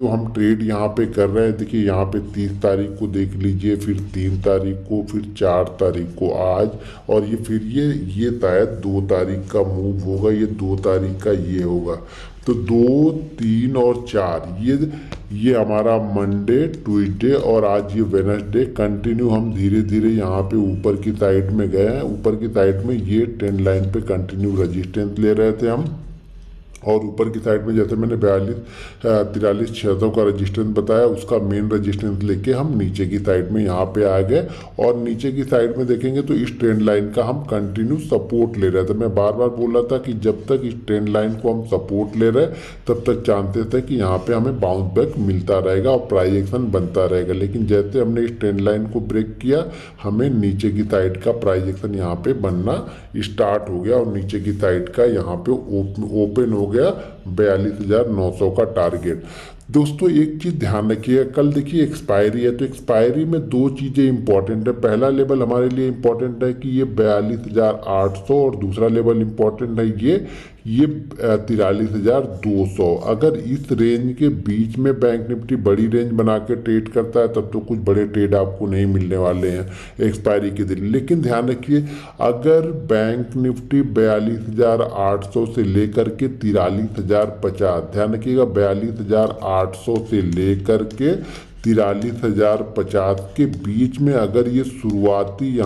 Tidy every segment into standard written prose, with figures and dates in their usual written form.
जो हम ट्रेड यहाँ पे कर रहे हैं, देखिए यहाँ पे 30 तारीख को देख लीजिए, फिर 3 तारीख को, फिर 4 तारीख को आज, और ये फिर ये शायद 2 तारीख का मूव होगा, ये 2 तारीख का ये होगा। तो 2, 3 और 4 ये हमारा मंडे, ट्यूसडे और आज ये वेडनेसडे कंटिन्यू हम धीरे धीरे यहाँ पे ऊपर की साइड में गए हैं। ऊपर की साइड में ये ट्रेंड लाइन पे कंटिन्यू रेजिस्टेंस ले रहे थे हम, और ऊपर की साइड में जैसे मैंने 43,600 का रेजिस्टेंस बताया, उसका मेन रेजिस्टेंस लेके हम नीचे की साइड में यहाँ पे आ गए। और नीचे की साइड में देखेंगे तो इस ट्रेंड लाइन का हम कंटिन्यू सपोर्ट ले रहे थे। मैं बार बार बोल रहा था कि जब तक इस ट्रेंड लाइन को हम सपोर्ट ले रहे तब तक जानते थे कि यहाँ पे हमें बाउंस बैक मिलता रहेगा और प्राइस एक्शन बनता रहेगा। लेकिन जैसे हमने इस ट्रेंड लाइन को ब्रेक किया, हमें नीचे की साइड का प्राइस एक्शन यहाँ पे बनना स्टार्ट हो गया, और नीचे की साइड का यहाँ पे ओपन हो गया 42,900 का टारगेट। दोस्तों एक चीज़ ध्यान रखिएगा, कल देखिए एक्सपायरी है, तो एक्सपायरी में दो चीज़ें इंपॉर्टेंट है। पहला लेवल हमारे लिए इंपॉर्टेंट है कि ये 42,800, और दूसरा लेवल इंपॉर्टेंट है ये 43,200। अगर इस रेंज के बीच में बैंक निफ्टी बड़ी रेंज बना के ट्रेड करता है तब तो कुछ बड़े ट्रेड आपको नहीं मिलने वाले हैं एक्सपायरी के दिन। लेकिन ध्यान रखिए, अगर बैंक निफ्टी 42,800 से लेकर के 43,050, ध्यान रखिएगा 42,800 से लेकर के 43,050 के बीच में अगर ये शुरुआती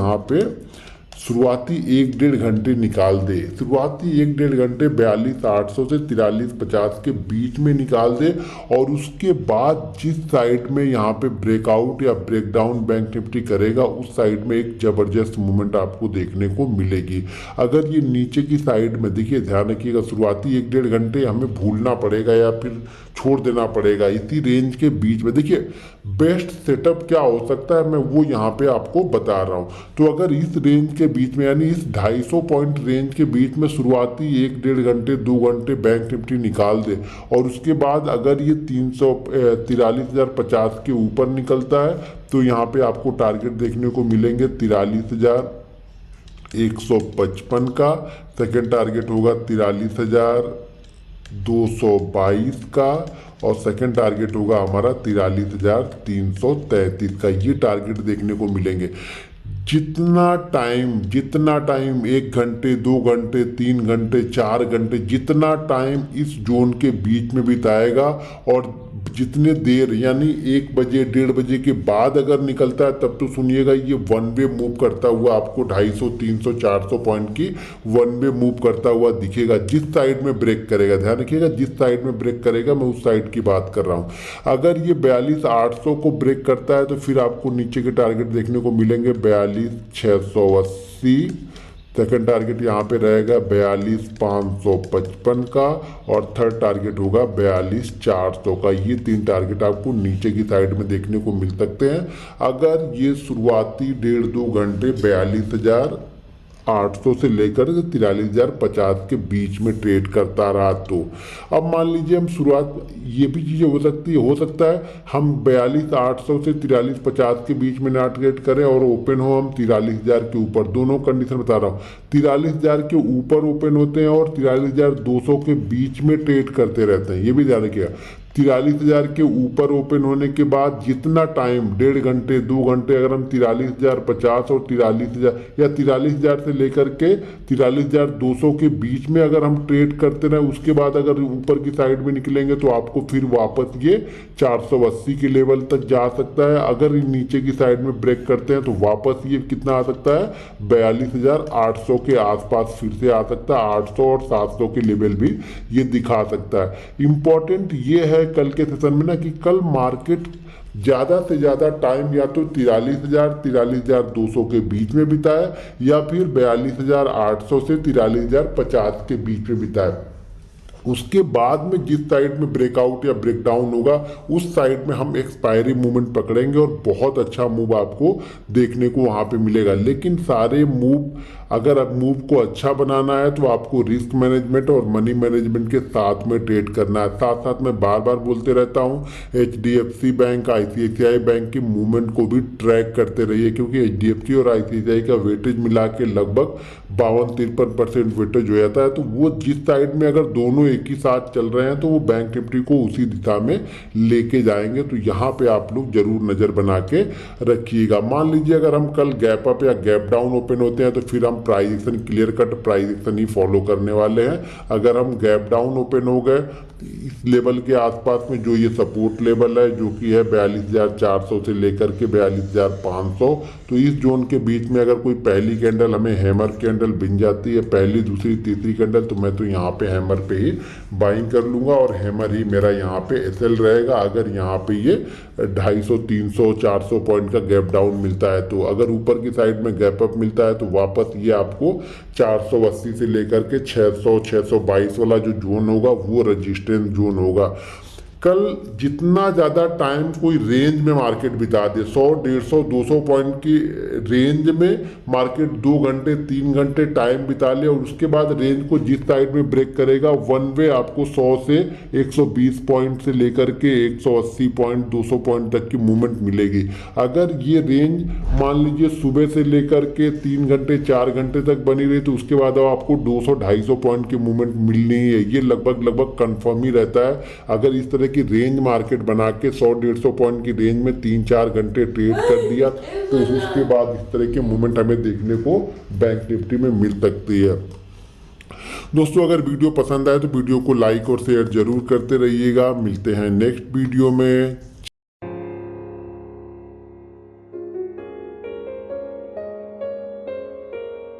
1-1.5 घंटे निकाल दे, शुरुआती 1-1.5 घंटे 42,800 से 43,50 के बीच में निकाल दे, और उसके बाद जिस साइड में यहाँ पे ब्रेकआउट या ब्रेकडाउन बैंक निफ्टी करेगा उस साइड में एक ज़बरदस्त मूवमेंट आपको देखने को मिलेगी। अगर ये नीचे की साइड में, देखिए ध्यान रखिएगा, शुरुआती 1-1.5 घंटे हमें भूलना पड़ेगा या फिर छोड़ देना पड़ेगा इसी रेंज के बीच में। देखिए बेस्ट सेटअप क्या हो सकता है, मैं वो यहाँ पे आपको बता रहा हूँ। तो अगर इस रेंज के बीच में, यानी इस 250 पॉइंट रेंज के बीच में शुरुआती 1-1.5 घंटे 2 घंटे बैंक निफ्टी निकाल दे, और उसके बाद अगर ये 43,050 के ऊपर निकलता है, तो यहाँ पे आपको टारगेट देखने को मिलेंगे 43,155 का। सेकेंड टारगेट होगा 43,222 का, और सेकंड टारगेट होगा हमारा 43,333 का। ये टारगेट देखने को मिलेंगे। जितना टाइम 1 घंटे 2 घंटे 3 घंटे 4 घंटे, जितना टाइम इस जोन के बीच में बिताएगा, और जितने देर यानी 1 बजे 1:30 बजे के बाद अगर निकलता है, तब तो सुनिएगा ये वन वे मूव करता हुआ आपको 250, 300, 400 पॉइंट की वन वे मूव करता हुआ दिखेगा, जिस साइड में ब्रेक करेगा। ध्यान रखिएगा, जिस साइड में ब्रेक करेगा मैं उस साइड की बात कर रहा हूँ। अगर ये 42,800 को ब्रेक करता है तो फिर आपको नीचे के टारगेट देखने को मिलेंगे 42,680। सेकंड टारगेट यहाँ पे रहेगा 42,555 का, और थर्ड टारगेट होगा 42,400 का। ये 3 टारगेट आपको नीचे की साइड में देखने को मिल सकते हैं अगर ये शुरुआती 1.5-2 घंटे 42,800 से लेकर 43,050 के बीच में ट्रेड करता रहा। तो अब मान लीजिए हम शुरुआत, ये भी चीज़ें हो सकता है हम 42,800 से 43,50 के बीच में ना ट्रेड करें और ओपन हो हम 43,000 के ऊपर। दोनों कंडीशन बता रहा हूँ, 43,000 के ऊपर ओपन होते हैं और 43,200 के बीच में ट्रेड करते रहते हैं। ये भी ध्यान रखिएगा, 43,000 के ऊपर ओपन होने के बाद जितना टाइम 1.5 घंटे 2 घंटे अगर हम 43,050 और 43,000 या 43,000 से लेकर के 43,200 के बीच में अगर हम ट्रेड करते रहे, उसके बाद अगर ऊपर की साइड में निकलेंगे तो आपको फिर वापस ये 480 के लेवल तक जा सकता है। अगर नीचे की साइड में ब्रेक करते हैं तो वापस ये कितना आ सकता है, 42,800 के आसपास फिर से आ सकता है। 800 और 700 के लेवल भी ये दिखा सकता है। इंपॉर्टेंट ये है कल के सेशन में ना कि कल मार्केट ज़्यादा से ज़्यादा टाइम या तो 43,000 43,200 के बीच में बिताए, या फिर 42,800 से 43,050 के बीच में बिताए। उसके बाद में जिस साइड में ब्रेकआउट या ब्रेकडाउन होगा उस साइड में हम एक्सपायरी मूवमेंट पकड़ेंगे और बहुत अच्छा मूव आपको देखने को वहाँ पे मिलेगा। लेकिन सारे मूव अगर अब मूव को अच्छा बनाना है तो आपको रिस्क मैनेजमेंट और मनी मैनेजमेंट के साथ में ट्रेड करना है। साथ साथ मैं बार बार बोलते रहता हूँ, HDFC बैंक, ICICI बैंक की मूवमेंट को भी ट्रैक करते रहिए, क्योंकि HDFC और ICICI का वेटेज मिला के लगभग 52-53% वेटेज हो जाता है। तो वो जिस साइड में अगर दोनों एक ही साथ चल रहे हैं तो वो बैंक निफ्टी को उसी दिशा में लेके जाएंगे। तो यहाँ पे आप लोग जरूर नज़र बना के रखिएगा। मान लीजिए अगर हम कल गैप अप या गैप डाउन ओपन होते हैं तो फिर हम price action, clear cut price action ही फॉलो करने वाले हैं। अगर हम गैप डाउन ओपन हो गए इस लेवल के आसपास में, जो ये सपोर्ट लेवल है जो कि है 42,400 से लेकर के 42,500, तो इस जोन के बीच में अगर कोई पहली कैंडल हमें हैमर कैंडल बन जाती है, पहली दूसरी तीसरी कैंडल, तो मैं तो यहाँ पे हैमर पे ही बाइंग कर लूँगा और हैमर ही मेरा यहाँ पे एसएल रहेगा। अगर यहाँ पे ये 250, 300, 400 पॉइंट का गैप डाउन मिलता है, तो अगर ऊपर की साइड में गैप अप मिलता है तो वापस ये आपको 480 से लेकर के 600, 622 वाला जो जोन होगा वो रजिस्टेंस जोन होगा। कल जितना ज़्यादा टाइम कोई रेंज में मार्केट बिता दे, 100, 150, 200 पॉइंट की रेंज में मार्केट 2 घंटे 3 घंटे टाइम बिता ले और उसके बाद रेंज को जिस साइड में ब्रेक करेगा वन वे आपको 100 से 120 पॉइंट से लेकर के 180 पॉइंट 200 पॉइंट तक की मूवमेंट मिलेगी। अगर ये रेंज मान लीजिए सुबह से लेकर के 3 घंटे 4 घंटे तक बनी रही तो उसके बाद आपको 200-250 पॉइंट की मूवमेंट मिलनी ही है, ये लगभग कंफर्म ही रहता है। अगर इस तरह की रेंज मार्केट बना के 100-150 पॉइंट की रेंज में 3-4 घंटे ट्रेड कर दिया तो उसके बाद इस तरह की मूवमेंट हमें देखने को बैंक निफ्टी में मिल सकती है। दोस्तों अगर वीडियो पसंद आए तो वीडियो को लाइक और शेयर जरूर करते रहिएगा। मिलते हैं नेक्स्ट वीडियो में।